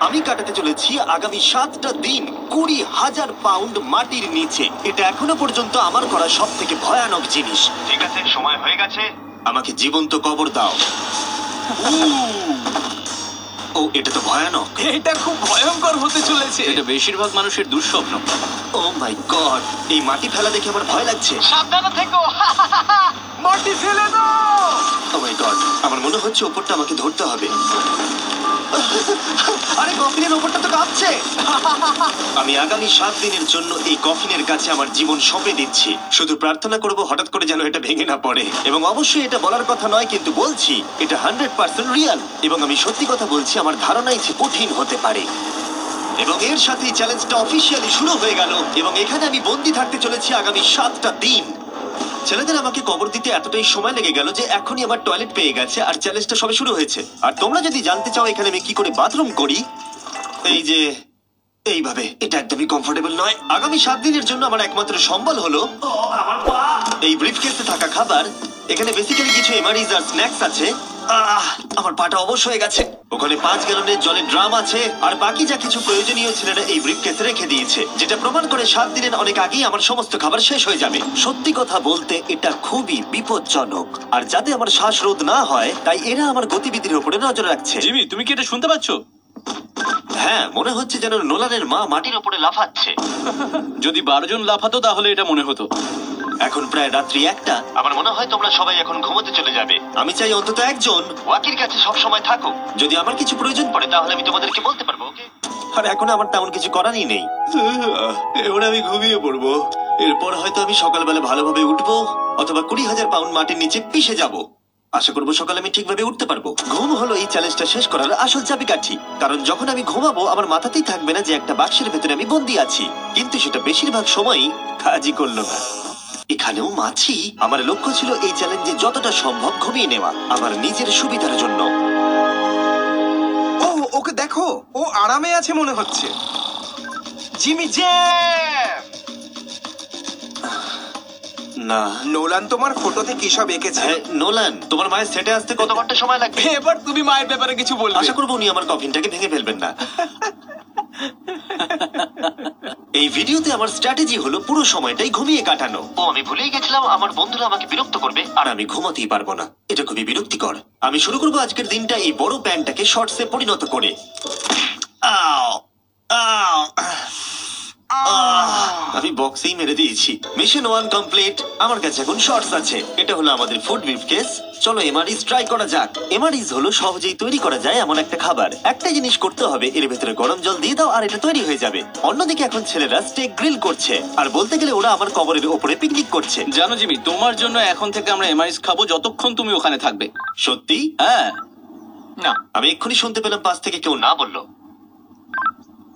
আমি কাটাতে চলেছি আগামী 7টা দিন 20,000 পাউন্ড মাটির নিচে। এটা এখনো পর্যন্ত আমার করা সব থেকে ভয়ানক জিনিস। ঠিক আছে, সময় হয়ে গেছে, আমাকে জীবন্ত কবর দাও। ও, এটা তো ভয়ানক। এটা খুব ভয়ঙ্কর হতে চলেছে। এটা বেশিরভাগ মানুষের দুঃস্বপ্ন। ও মাই গড, এই মাটি ফেলা দেখে আমার ভয় লাগছে। সাবধানে থেকো। মাটি ফেলে দাও। ও মাই গড, আমার মনে হচ্ছে ওপরটা আমাকে ধরতে হবে। আরে কফিনের ওপরটা তো কাঁপছে। আমি আগামী 7 দিনের জন্য এই কফিনের কাছে আমার জীবন সঁপে দিচ্ছি। শুধু প্রার্থনা করব হঠাৎ করে যেন এটা ভেঙে না পড়ে। এবং অবশ্যই এটা বলার কথা নয়, কিন্তু বলছি এটা 100% রিয়েল। এবং আমি সত্যি কথা বলছি, আমার ধারণা যে কঠিন হতে পারে। এবং এর সাথেই চ্যালেঞ্জটা অফিসিয়ালি শুরু হয়ে গেল। এবং এখানে আমি বন্দি থাকতে চলেছি আগামী 7টা দিন। ছেলেদের আমাকে কবর দিতে এতটাই সময় লেগে গেল যে এখনই আমার টয়লেট পেয়ে গেছে, আর চ্যালেঞ্জটা সবে শুরু হয়েছে। আর তোমরা যদি জানতে চাও এখানে আমি কি করে বাথরুম করি, এই যে এইভাবে, এটা একদমই কমফোর্টেবল নয়। আগামী 7 দিনের জন্য আমার একমাত্র সম্বল হলো এই ব্রিফকেসে থাকা খাবার। এখানে বেসিক্যালি কিছু এমারিজ আর স্ন্যাক্স আছে। আমার পাটা অবশ হয়ে গেছে। ওখানে 5 গ্যালনের জলের ড্রাম আছে, আর বাকি যা কিছু প্রয়োজনীয় ছেলেরা এই ব্রিফকেসে রেখে দিয়েছে, যেটা প্রমাণ করে 7 দিনের অনেক আগেই আমার সমস্ত খাবার শেষ হয়ে যাবে। সত্যি কথা বলতে এটা খুবই বিপজ্জনক, আর যাতে আমার শ্বাসরোধ না হয় তাই এরা আমার গতিবিধির উপরে নজর রাখছে। জিমি, তুমি কি এটা শুনতে পাচ্ছ? হ্যাঁ, মনে হচ্ছে যেন নোলানের মা মাটির উপরে লাফাচ্ছে। যদি 12 জন লাফাতো তাহলে এটা মনে হতো। এখন প্রায় রাত্রি 1টা। আমার মনে হয় তোমরা সবাই এখন ঘুমোতে চলে যাবে। আমি চাই অন্তত একজন ওয়াকির কাছে সব সময় থাকো। যদি আমার কিছু প্রয়োজন পড়ে তাহলে আমি তোমাদেরকে বলতে পারবো, ওকে? আর এখন আমার তেমন কিছু করারই নেই। এবার আমি ঘুমিয়ে পড়বো। এরপর হয়তো আমি সকালবেলা ভালোভাবে উঠবো, অথবা 20,000 পাউন্ড মাটির নিচে পিষে যাব। আশা করবো সকালে আমি ঠিকভাবে উঠতে পারবো। ঘুম হলো এই চ্যালেঞ্জটা শেষ করার আসল চাবিকাঠি। কারণ যখন আমি ঘুমাবো আমার মাথাতেই থাকবে না যে একটা বাক্সের ভেতরে আমি বন্দি আছি। কিন্তু সেটা বেশিরভাগ সময়ই কাজই করলো না। এখানেও মাছি। আমার লক্ষ্য ছিল এই চ্যালেঞ্জে যতটা সম্ভব ঘুমিয়ে নেওয়া, আমার নিজের সুবিধার জন্য। ও, ওকে দেখো, ও আরামে আছে মনে হচ্ছে। Jimmy jam. না, নোলান তোমার ফটোতে কি সব এঁকেছে? হ্যাঁ, নোলান, তোমার মায়ের সেটে আসতে কত ঘন্টা সময় লাগবে? এবার তুমি মায়ের ব্যাপারে কিছু বলবে? আশা করবো উনি আমার কফিনটাকে ভেঙে ফেলবেন না। এই ভিডিওতে আমার স্ট্র্যাটেজি হলো পুরো সময়টাই ঘুমিয়ে কাটানো। ও, আমি ভুলেই গেছিলাম আমার বন্ধুরা আমাকে বিরক্ত করবে, আর আমি ঘুমাতেই পারবো না। এটা খুবই বিরক্তিকর। আমি শুরু করবো আজকের দিনটা এই বড় প্যান্টটাকে শর্টসে পরিণত করে। আও, আও, আমি বক্সেই মেরে দিয়েছি। Mission 1 complete. আমার কাছে এখন শর্টস আছে। এটা হলো আমাদের ফুড ব্রিফকেস। চলো এমআরইজ ট্রাই করা যাক। এমআরইজ হলো সহজেই তৈরি করা যায় এমন একটা খাবার। একটা জিনিস করতে হবে, এর ভেতরে গরম জল দিয়ে দাও আর এটা তৈরি হয়ে যাবে। অন্যদিকে এখন ছেলেরা স্টেক গ্রিল করছে, আর বলতে গেলে ওরা আমার কবরের ওপরে পিকনিক করছে। জানো জিমি, তোমার জন্য এখন থেকে আমরা এমআইস খাবো যতক্ষণ তুমি ওখানে থাকবে। সত্যি? হ্যাঁ। না, আমি এক্ষুনি শুনতে পেলাম পাশ থেকে কেউ না বললো।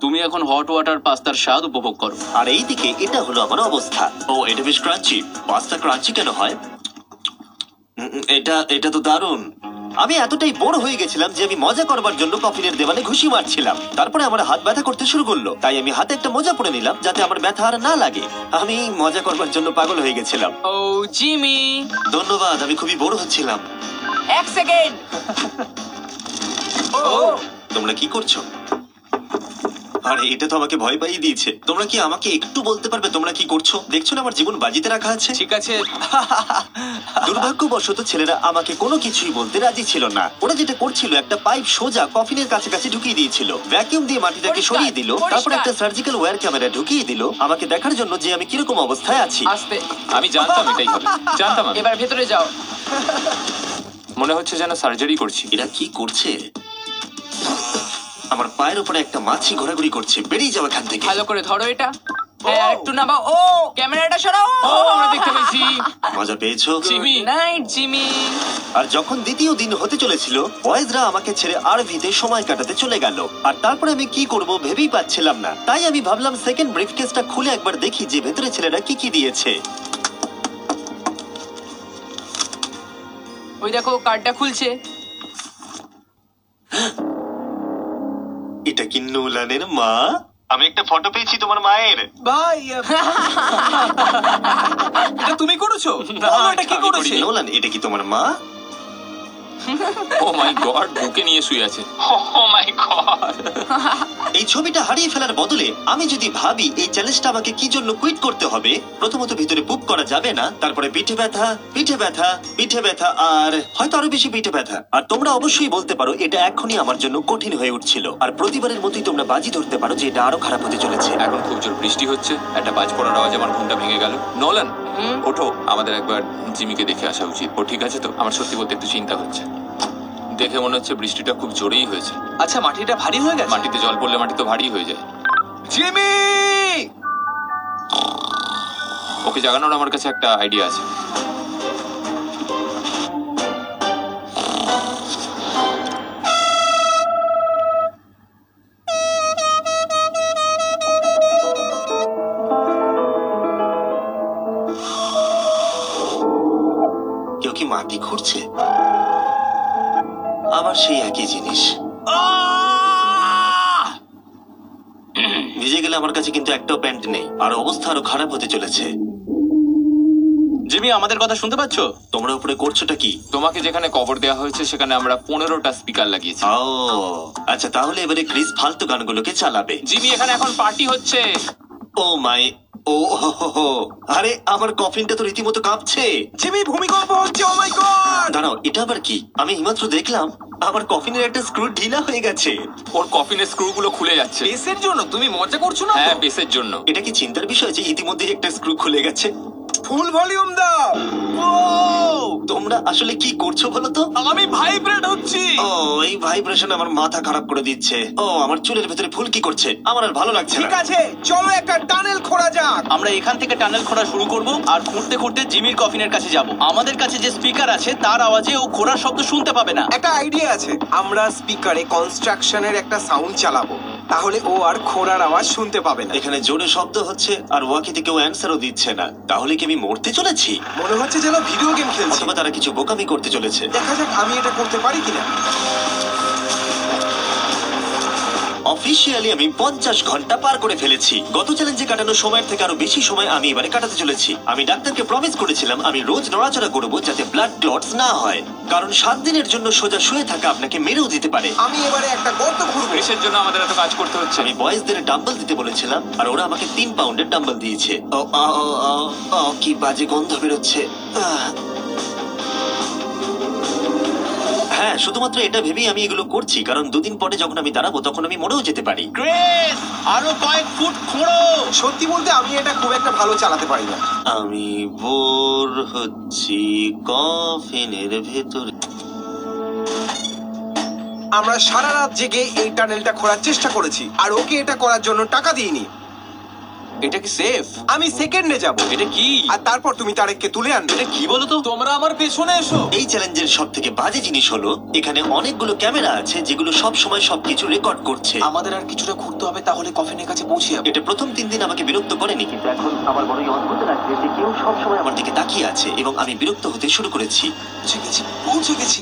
তুমি এখন হট ওয়াটার পাস্তার স্বাদ উপভোগ করো। আর এইদিকে এটা হলো আমার অবস্থা। ও, এটা বেশ ক্রাঞ্চি। পাস্তা ক্রাঞ্চি কেন হয়? এটা তো দারুণ। আমি এতটাই বোর হয়ে গেছিলাম যে আমি মজা করবার জন্য কফিনের দেওয়ালে ঘুষি মারছিলাম। তারপরে আমার হাত ব্যথা করতে শুরু করলো, তাই আমি হাতে একটা মোজা পরে নিলাম যাতে আমার ব্যথা আর না লাগে। আমি মজা করবার জন্য পাগল হয়ে গেছিলাম। ও জিমি, ধন্যবাদ, আমি খুবই বোর হচ্ছিলাম। 1 সেকেন্ড। তোমরা কি করছো? আরে এটা তো আমাকে ভয় পাইয়ে দিয়েছে। তোমরা কি আমাকে একটু বলতে পারবে তোমরা কি করছো? দেখছো না আমার জীবন বাজিতে রাখা আছে। ঠিক আছে। দুর্ভাগ্যবশত ছেলেরা আমাকে কোনো কিছুই বলতে রাজি ছিল না। ওরা যেটা করছিল, একটা পাইপ সোজা কফিনের কাছাকাছি ঢুকিয়ে দিয়েছিল, ভ্যাকিউম দিয়ে মাটিটাকে পরিষ্কার, সরিয়ে দিল, তারপর পরিষ্কার। একটা সার্জিক্যাল ওয়্যার ক্যামেরা ঢুকিয়ে দিল আমাকে দেখার জন্য যে আমি কিরকম অবস্থায় আছি। আস্তে। আমি জানতাম এটাই হবে, জানতাম আমি। এবার ভেতরে যাও। মনে হচ্ছে যেন সার্জারি করছি। এরা কি করছে? আমার পায়ের উপরে একটা মাছি ঘোরাঘুরি করছে। বেরিয়ে যাও এখান থেকে। ভালো করে ধরো এটা। হ্যাঁ, একটু নামাও। ও, ক্যামেরাটা সরাও। ও, আমরা দেখতে পেয়েছি। মজা পেয়েছো? জিমি। Night Jimmy. আর যখন দ্বিতীয় দিন হতে চলেছিল, বয়েজরা আমাকে ছেড়ে আরভিতে সময় কাটাতে চলে গেল। আর তারপরে আমি কি করব ভেবেই পাচ্ছিলাম না। তাই আমি ভাবলাম সেকেন্ড ব্রিফকেসটা খুলে একবার দেখি যে ভেতরে ছেলেরা কি কি দিয়েছে। ওই দেখো, কার্ডটা খুলছে। এটা কি নোলানের মা? আমি একটা ফটো পেয়েছি তোমার মায়ের। ভাই, এটা তুমি করেছো? বলো, এটা কি করেছে? নোলান, এটা কি তোমার মা? ও মাই গড, বুকে নিয়ে শুয়ে আছে। ও মাই গড। এই ছবিটা হারিয়ে ফেলার বদলে আমি যদি ভাবি এই চ্যালেঞ্জটা আমাকে কি জন্য কুইট করতে হবে, প্রথমত ভিতরে পুপ করা যাবে না, তারপরে পিঠে ব্যথা, পিঠে ব্যথা, পিঠে ব্যথা, আর হয়তো আরো বেশি পিঠে ব্যথা। আর তোমরা অবশ্যই বলতে পারো এটা এখনই আমার জন্য কঠিন হয়ে উঠছিল, আর প্রতিবারের মতোই তোমরা বাজি ধরতে পারো যে এটা আরো খারাপ হতে চলেছে। এখন খুব জোর বৃষ্টি হচ্ছে, একটা বাজ পড়ার আওয়াজ আমার ঘুমটা ভেঙে গেল। নোলান, ওঠো, আমাদের একবার জিমিকে দেখে আসা উচিত। ও ঠিক আছে তো? আমার সত্যি বলতে একটু চিন্তা হচ্ছে। দেখে মনে হচ্ছে বৃষ্টিটা খুব জোরেই হয়েছে। আচ্ছা, মাটিটা ভারী হয়ে গেছে। মাটিতে জল পড়লে মাটি তো ভারী হয়ে যায়। জিমি! ওকে জাগানোর আমার কাছে একটা আইডিয়া আছে। কেউ কি মাটি খুঁড়ছে? আবার সেই একই জিনিস। ভিজে গেলে আমার কাছে কিন্তু একটাও প্যান্ট নেই, আর অবস্থা আরো খারাপ হতে চলেছে। জিমি, আমাদের কথা শুনতে পাচ্ছো? তোমরা উপরে করছোটা কি? তোমাকে যেখানে কভার দেওয়া হয়েছে সেখানে আমরা 15টা স্পিকার লাগিয়েছি। ও আচ্ছা, তাহলে এবারে ক্রিস ফালতু গানগুলোকে চালাবে। জিমি, এখানে এখন পার্টি হচ্ছে। ও মাই, ও হো হো হো। আরে আমার কফিনটা তো রীতিমতো কাঁপছে। জিমি, ভূমিকম্প হচ্ছে! ও মাই গড! দাঁড়াও, এটা আবার কি? আমি এইমাত্র দেখলাম আমার কফিনের একটা স্ক্রু ঢিলা হয়ে গেছে। ওর কফিনের স্ক্রু গুলো খুলে যাচ্ছে। বেসের জন্য তুমি মজা করছো না? হ্যাঁ, বেসের জন্য। এটা কি চিন্তার বিষয় যে ইতিমধ্যে একটা স্ক্রু খুলে গেছে? ফুল ভলিউম দাও! ও! তোমরা আসলে কি করছো বলো তো? আমি ভাইব্রেট হচ্ছি! ও, এই ভাইব্রেশন আমার মাথা খারাপ করে দিচ্ছে। ও, আমার চুলের ভেতরে ফুল কি করছে? আমার আর ভালো লাগছে ঠিক না। আছে, চলো একটা টানেল খোঁড়া যাক। আমরা এখান থেকে টানেল খোঁড়া শুরু করব, আর খুঁড়তে খুঁড়তে জিমির কফিনের কাছে যাব। আমাদের কাছে যে স্পিকার আছে তার আওয়াজে ও খোঁড়ার শব্দ শুনতে পাবে না। একটা আইডিয়া আছে, আমরা স্পিকারে কনস্ট্রাকশনের একটা সাউন্ড চালাবো, তাহলে ও আর খোঁড়ার আওয়াজ শুনতে পাবে না। এখানে জোরে শব্দ হচ্ছে আর ওয়াকিতে কেউ অ্যান্সারও দিচ্ছে না। তাহলে কি আমি মরতে চলেছি? মনে হচ্ছে যেন ভিডিও গেম খেলছি। অথবা তারা কিছু বোকামি করতে চলেছে। দেখা যাক আমি এটা করতে পারি কিনা। অফিসিয়ালি আমি 50 ঘন্টা পার করে ফেলেছি। গত চ্যালেঞ্জে কাটানো সময়ের থেকে আরো বেশি সময় আমি এবারে কাটাতে চলেছি। আমি ডাক্তারকে প্রমিস করেছিলাম আমি রোজ নড়াচড়া করব যাতে ব্লাড ক্লটস না হয়, কারণ 7 দিনের জন্য সোজা শুয়ে থাকা আপনাকে মেরেও দিতে পারে। আমি এবারে একটা গর্ত খুঁড়বো। ক্রিসের জন্য আমাদের এত কাজ করতে হচ্ছে। আমি বয়েজদের ডাম্বল দিতে বলেছিলাম আর ওরা আমাকে 3 পাউন্ডের ডাম্বল দিয়েছে। ও, আ, ও, আ, ও, কি বাজে গন্ধ বেরোচ্ছে। আহ। হ্যাঁ, শুধুমাত্র এটা ভেবেই আমি এগুলো করছি, কারণ 2 দিন পরে যখন আমি দাঁড়াবো তখন আমি মরেও যেতে পারি। ক্রিস, আরো কয়েক ফুট খোঁড়ো। সত্যি বলতে আমি এটা খুব একটা ভালো চালাতে পারি না। আমি বোর হচ্ছি কফিনের ভেতরে। আমরা সারা রাত জেগে এই টানেলটা খোঁড়ার চেষ্টা করেছি, আর ওকে এটা করার জন্য টাকা দিইনি। এটা কি সেফ? আমি সেকেন্ডে যাব, এটা কি? আর তারপর তুমি তারেককে তুলে আনবে। এটা কি বলো তো? তোমরা আমার পেছনে এসো। এই চ্যালেঞ্জের সব থেকে বাজে জিনিস হলো এখানে অনেকগুলো ক্যামেরা আছে যেগুলো সব সময় সবকিছু রেকর্ড করছে। আমাদের আর কিছুটা ঘুরতে হবে, তাহলে কফিনের কাছে পৌঁছে যাবো। এটা প্রথম 3 দিন আমাকে বিরক্ত করেনি, কিন্তু এখন আমার বড়ই অদ্ভুত লাগছে যে কেউ সব সময় আমার দিকে তাকিয়ে আছে এবং আমি বিরক্ত হতে শুরু করেছি। পৌঁছে গেছি।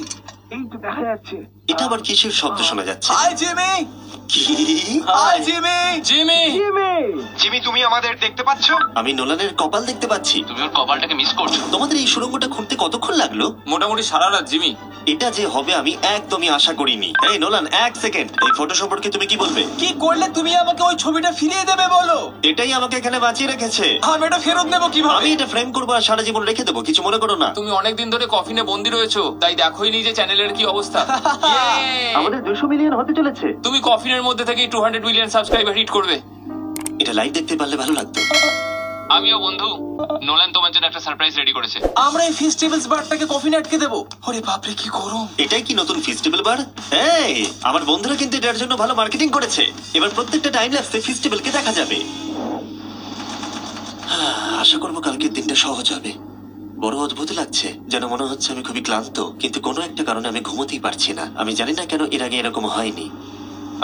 এই তো দেখা যাচ্ছে। এটা আবার কিসের শব্দ শোনা যাচ্ছে? Hi Jimmy! কি? Hi Jimmy! জিমি, জিমি, তুমি আমাদের দেখতে পাচ্ছ? আমি নোলানের কপাল দেখতে পাচ্ছি। তুমি ওর কপালটাকে মিস করছো। তোমাদের এই সুড়ঙ্গটা খুঁড়তে কতক্ষণ লাগলো? মোটামুটি সারা রাত। জিমি, এটা যে হবে আমি একদমই আশা করিনি। এই নোলান, 1 সেকেন্ড, এই ফটো সম্পর্কে তুমি কি বলবে? কি করলে তুমি আমাকে ওই ছবিটা ফিরিয়ে দেবে বলো? এটাই আমাকে এখানে বাঁচিয়ে রেখেছে। আমি এটা ফেরত নেবো আমি কিভাবে? এটা ফ্রেম করবো আর সারা জীবন রেখে দেবো, কিছু মনে করো না। তুমি অনেকদিন ধরে কফিনে বন্দি রয়েছো, তাই দেখোই নি যে চ্যানেলের কি অবস্থা। Yay! আমাদের 200 মিলিয়ন হতে চলেছে। তুমি কফিনের মধ্যে থেকে 200 মিলিয়ন সাবস্ক্রাইবার হিট করবে। এটা লাইভ দেখতে পারলে ভালো লাগতো। আমিও বন্ধু, নোলান তোমার জন্য একটা সারপ্রাইজ রেডি করেছে। আমরা এই ফেস্টিভ্যালস বারটাকে কফিনে আটকে দেবো। ওরে বাপরে, কি গরম! এটাই কি নতুন ফেস্টিভ্যাল বার? এই, আমার বন্ধুরা কিন্তু এটার জন্য ভালো মার্কেটিং করেছে। এবার প্রত্যেকটা টাইম ল্যাপসে ফেস্টিভ্যালকে দেখা যাবে। আশা করবো কালকের দিনটা সহজ হবে। বড় অদ্ভুত লাগছে, যেন মনে হচ্ছে আমি খুবই ক্লান্ত, কিন্তু কোনো একটা কারণে আমি ঘুমোতেই পারছি না। আমি জানি না কেন এর আগে এরকম হয়নি।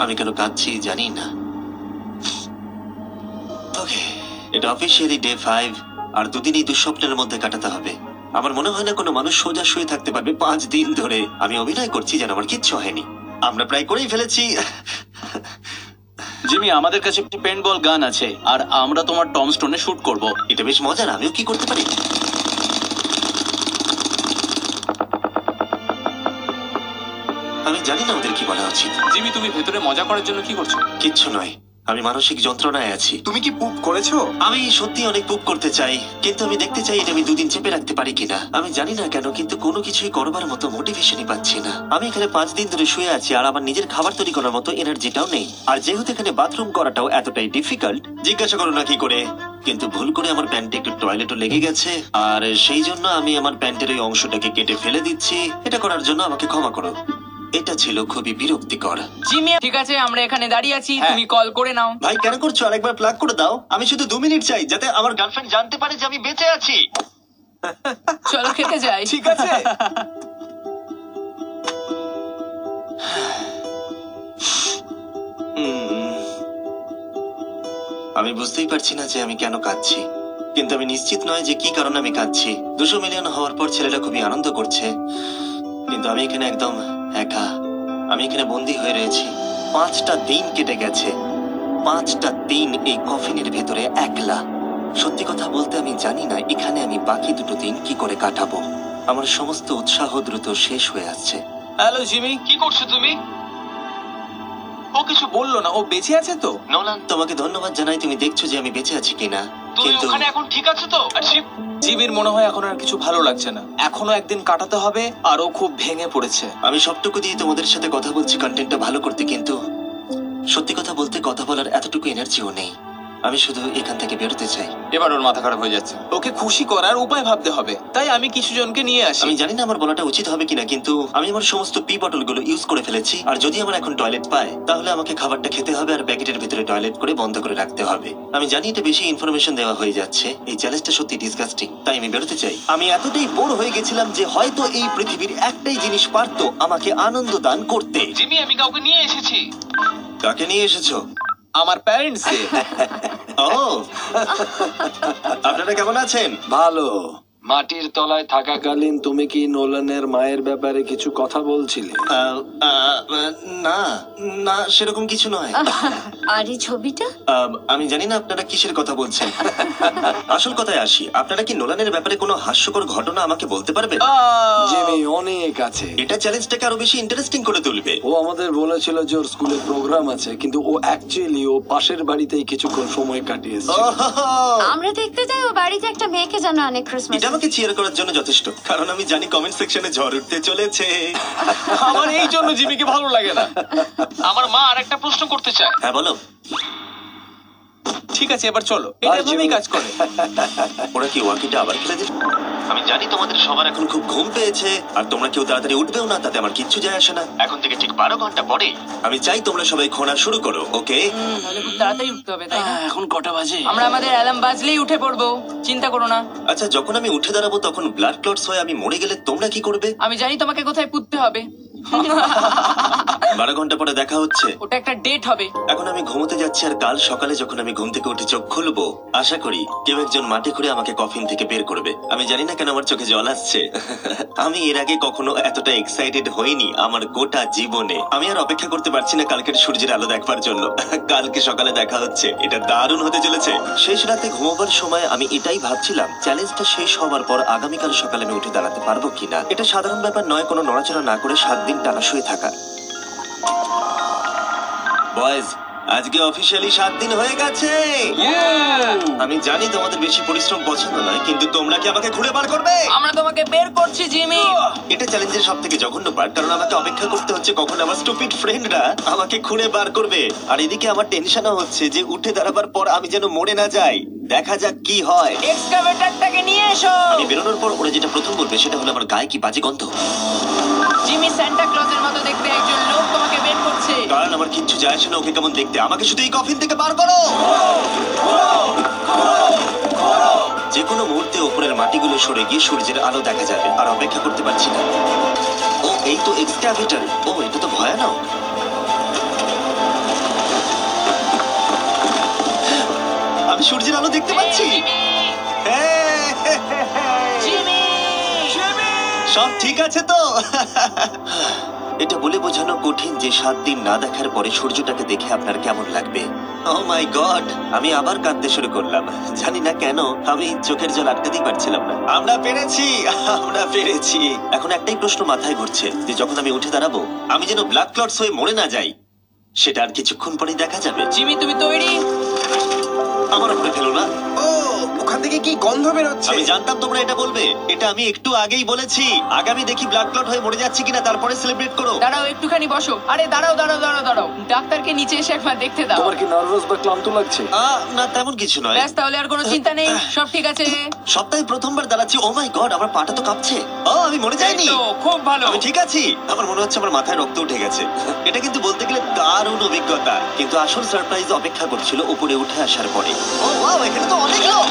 আমি কেন কাঁদছি জানি না। ওকে, এটা অফিসিয়ালি ডে 5, আর 2 দিন এই দুঃস্বপ্নের মধ্যে কাটাতে হবে। আমার মনে হয় না কোনো মানুষ সোজা শুয়ে থাকতে পারবে 5 দিন ধরে। আমি অভিনয় করছি যেন আমার কিচ্ছু হয়নি। আমরা প্রায় করেই ফেলেছি। জিমি, আমাদের কাছে একটি পেন্টবল গান আছে, আর আমরা তোমার টমস্টোনে শুট করব। এটা বেশ মজার, আমিও কি করতে পারি? আমি জানি না ওদের কি বলা উচিত। জিমি, তুমি ভেতরে মজা করার জন্য কি করছো? কিচ্ছু নয়, আমি মানসিক যন্ত্রণায় আছি। তুমি কি পুপ করেছো? আমি সত্যি অনেক পুপ করতে চাই, কিন্তু আমি দেখতে চাই এটা আমি 2 দিন চেপে রাখতে পারি কিনা। আমি জানি না কেন, কিন্তু কোনো কিছুই করবার মতো মোটিভেশনই পাচ্ছি না। আমি এখানে 5 দিন ধরে শুয়ে আছি আর আমার নিজের খাবার তৈরি করার মতো এনার্জিটাও নেই। আর যেহেতু এখানে বাথরুম করাটাও এতটাই ডিফিকাল্ট, জিজ্ঞাসা করো না কি করে, কিন্তু ভুল করে আমার প্যান্টে একটু টয়লেটও লেগে গেছে, আর সেই জন্য আমি আমার প্যান্টের ওই অংশটাকে কেটে ফেলে দিচ্ছি। এটা করার জন্য আমাকে ক্ষমা করো। এটা ছিল খুবই বিরক্তিকর। জিমি ঠিক আছে, আমরা এখানে দাঁড়িয়ে আছি, তুমি কল করে নাও। ভাই কেন করছো? আরেকবার প্লাগ করে দাও। আমি শুধু 2 মিনিট চাই, যাতে আমার গার্লফ্রেন্ড জানতে পারে যে আমি বেঁচে আছি। চলো খেতে যাই। ঠিক আছে। আমি বুঝতেই পারছি না যে আমি কেন কাঁদছি, কিন্তু আমি নিশ্চিত নয় যে কি কারণে আমি কাঁদছি। 200 মিলিয়ন হওয়ার পর ছেলেটা খুবই আনন্দ করছে, কিন্তু আমি এখানে একদম একা। আমি এখানে বন্দী হয়ে রয়েছি। 5টা দিন কেটে গেছে, 5টা দিন এই কফিনের ভেতরে একলা। সত্যি কথা বলতে আমি জানি না এখানে আমি বাকি 2 দিন কি করে কাটাবো। আমার সমস্ত উৎসাহ দ্রুত শেষ হয়ে আসছে। হ্যালো জিমি, কি করছো তুমি? ও কিছু বললো না, ও বেঁচে আছে তো? নোলান, তোমাকে ধন্যবাদ জানাই, তুমি দেখছো যে আমি বেঁচে আছি কিনা। কিন্তু এখন ঠিক আছে তো? জিমির মনে হয় এখন আর কিছু ভালো লাগছে না, এখনো একদিন কাটাতে হবে, আর ও খুব ভেঙে পড়েছে। আমি সবটুকু দিয়ে তোমাদের সাথে কথা বলছি কন্টেন্টটা ভালো করতে, কিন্তু সত্যি কথা বলতে কথা বলার এতটুকু এনার্জিও নেই। আমি শুধু এখান থেকে বেরোতে চাই। এবার ওর মাথা খারাপ হয়ে যাচ্ছে। ওকে খুশি করার উপায় ভাবতে হবে, তাই আমি কিছু জনকে নিয়ে আসি। আমি জানি না আমার বলাটা উচিত হবে কিনা, কিন্তু আমি আমার সমস্ত পি বটলগুলো ইউজ করে ফেলেছি, আর যদি আমার এখন টয়লেট পায় তাহলে আমাকে খাবারটা খেতে হবে আর প্যাকেটের ভিতরে টয়লেট করে বন্ধ করে রাখতে হবে। আমি জানি এটা বেশি ইনফরমেশন দেওয়া হয়ে যাচ্ছে, এই চ্যালেঞ্জটা সত্যি ডিসগাস্টিং, তাই আমি বেরোতে চাই। আমি এতটাই বোর হয়ে গেছিলাম যে হয়তো এই পৃথিবীর একটাই জিনিস পারতো আমাকে আনন্দ দান করতে। জিমি, আমি কাউকে নিয়ে এসেছি। কাকে নিয়ে এসেছো? আমার প্যারেন্টস। ও, আপনারা কেমন আছেন? ভালো। মাটির তলায় থাকাকালীন তুমি কি নোলানের মায়ের ব্যাপারে কিছু কথা বলছিলে? আহ, আহ, না না, সেরকম কিছু নয়। আর এই ছবিটা? আমি জানি না আপনারা কিসের কথা বলছেন। আসল কথায় আসি, আপনারা কি নোলানের ব্যাপারে কোনো হাস্যকর ঘটনা আমাকে বলতে পারবেন? জিমি, অনেক আছে। এটা চ্যালেঞ্জটাকে আরো বেশি ইন্টারেস্টিং করে তুলবে। ও আমাদের বলেছিল যে ওর স্কুলে প্রোগ্রাম আছে, কিন্তু ও অ্যাকচুয়ালি ও পাশের বাড়িতেই কিছুক্ষণ সময় কাটিয়েছে। আমরা দেখতে যাই ও বাড়িতে একটা মেয়েকে জানো অনেক ক্রিসমাস। এটা আমাকে চিয়ার করার জন্য যথেষ্ট, কারণ আমি জানি কমেন্ট সেকশনে ঝড় উঠতে চলেছে। আমার এই জন্য জিমিকে ভালো লাগে না। আমার মা আরেকটা প্রশ্ন করতে চায়। হ্যাঁ বলো। ঠিক আছে, এবার চলো, এটা এভাবেই কাজ করে। ওরা কি ওয়াকিটা আবার খেলে দিল? আমি জানি তোমাদের সবার এখন খুব ঘুম পেয়েছে, আর তোমরা কেউ তাড়াতাড়ি উঠবেও না, তাতে আমার কিচ্ছু যায় আসে না। এখন থেকে ঠিক 12 ঘন্টা পরে আমি চাই তোমরা সবাই খোঁড়া শুরু করো, ওকে? তাহলে খুব তাড়াতাড়ি উঠতে হবে, তাই না? এখন কটা বাজে? আমরা আমাদের অ্যালার্ম বাজলেই উঠে পড়বো, চিন্তা করো না। আচ্ছা, যখন আমি উঠে দাঁড়াবো তখন ব্লাড ক্লটস হয়ে আমি মরে গেলে তোমরা কি করবে? আমি জানি তোমাকে কোথায় পুঁততে হবে। 12 ঘন্টা পরে দেখা হচ্ছে। ওটা একটা ডেট হবে। এখন আমি ঘুমোতে যাচ্ছি, আর কাল সকালে যখন আমি ঘুম থেকে উঠে চোখ খুলবো, আশা করি কেউ একজন মাটি খুঁড়ে আমাকে কফিন থেকে বের করবে। আমি জানি না কেন আমার চোখে জল আসছে। আমি এর আগে কখনো এতটা এক্সাইটেড হইনি আমার গোটা জীবনে। আমি আর অপেক্ষা করতে পারছি না কালকের সূর্যের আলো দেখবার জন্য। কালকে সকালে দেখা হচ্ছে, এটা দারুণ হতে চলেছে। শেষ রাতে ঘুমোবার সময় আমি এটাই ভাবছিলাম, চ্যালেঞ্জটা শেষ হওয়ার পর আগামীকাল সকালে আমি উঠে দাঁড়াতে পারবো কিনা। এটা সাধারণ ব্যাপার নয় কোনো নড়াচড়া না করে 7 দিন টানা শুয়ে থাকা। বয়েজ, আজকে অফিসিয়ালি 7 দিন হয়ে গেছে। আমি জানি তোমাদের বেশি পরিশ্রম পছন্দ নয়, কিন্তু তোমরা কি আমাকে ঘুরে বার করবে? আমরা তোমাকে বের করছি জিমি। এটা চ্যালেঞ্জের সব থেকে জঘন্য পার্ট, কারণ আমাকে অপেক্ষা করতে হচ্ছে কখন আমার স্টুপিড ফ্রেন্ডরা আমাকে খুঁড়ে বার করবে। আর এদিকে আমার টেনশনও হচ্ছে যে উঠে দাঁড়াবার পর আমি যেন মরে না যাই। দেখা যাক কি হয়। এক্সকাভেটরটাকে নিয়ে এসো। আমি বেরোনোর পর ওরা যেটা প্রথম বলবে সেটা হলো আমার গায়ে কি বাজে গন্ধ। জিমি, সান্টা ক্লজের মতো দেখতে একজন লোক তোমাকে বের করছে। কারণ আমার কিচ্ছু যায় আসে না ওকে কেমন দেখতে, আমাকে শুধু এই কফিন থেকে বার করো। যে কোনো মুহূর্তে ওপরের মাটিগুলো সরে গিয়ে সূর্যের আলো দেখা যাবে, আর অপেক্ষা করতে পারছি না। ও, এই তো এক্সকাভেটর। ও, এটা তো ভয়ানক। আমি সূর্যের আলো দেখতে পাচ্ছি। জিমি! সব ঠিক আছে তো? এটা বলে বোঝানো কঠিন যে 7 দিন না দেখার পরে সূর্যটাকে দেখে আপনার কেমন লাগবে। ও মাই গড, আমি আবার কাঁদতে শুরু করলাম। জানি না কেন আমি চোখের জল আটকাতেই পারছিলাম না। আমরা পেরেছি, আমরা পেরেছি। এখন একটাই প্রশ্ন মাথায় ঘুরছে যে যখন আমি উঠে দাঁড়াবো আমি যেন ব্ল্যাক ক্লটস হয়ে মরে না যাই। সেটা আর কিছুক্ষণ পরেই দেখা যাবে। জিমি তুমি তৈরি? আমার উপরে ফেলো না। ও ওখান থেকে কি গন্ধ বেরোচ্ছে? আমি জানতাম তোমরা এটা বলবে। এটা আমি একটু আগেই বলেছি। আগামী দেখি ব্লাড ক্লট হয়ে মরে যাচ্ছি কিনা, তারপরে সেলিব্রেট করো। দাঁড়াও একটুখানি বসো। আরে দাঁড়াও দাঁড়াও দাঁড়াও দাঁড়াও, ডাক্তারকে নিচে এসে একবার দেখতে দাও। তোমার কি নার্ভাস বা ক্লান্ত লাগছে? না তেমন কিছু নয়। ব্যাস, তাহলে আর কোনো চিন্তা নেই, সব ঠিক আছে। সপ্তাহে প্রথমবার দাঁড়াচ্ছি। ও মাই গড, আমার পাটা তো কাঁপছে। ও আমি মরে যাইনি। এই তো, খুব ভালো। আমি ঠিক আছি। আমার মনে হচ্ছে আমার মাথায় রক্ত উঠে গেছে। এটা কিন্তু বলতে গেলে দারুণ অভিজ্ঞতা, কিন্তু আসল সারপ্রাইজ অপেক্ষা করছিল উপরে উঠে আসার পরে। ও ওয়াও, এখানে তো অনেক লোক।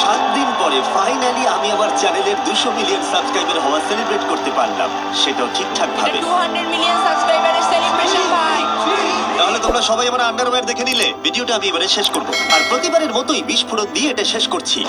7 দিন পরে ফাইনালি আমি আমার চ্যানেলের 200 মিলিয়ন সাবস্ক্রাইবার হওয়া সেলিব্রেট করতে পারলাম, সেটাও ঠিকঠাক এটা ভাবে। 200 মিলিয়ন সাবস্ক্রাইবারের সেলিব্রেশন ভাই। তাহলে তোমরা সবাই আমার আন্ডারওয়্যার দেখে নিলে। ভিডিওটা আমি এবারে শেষ করব, আর প্রতিবারের মতোই বিস্ফোরণ দিয়ে এটা শেষ করছি।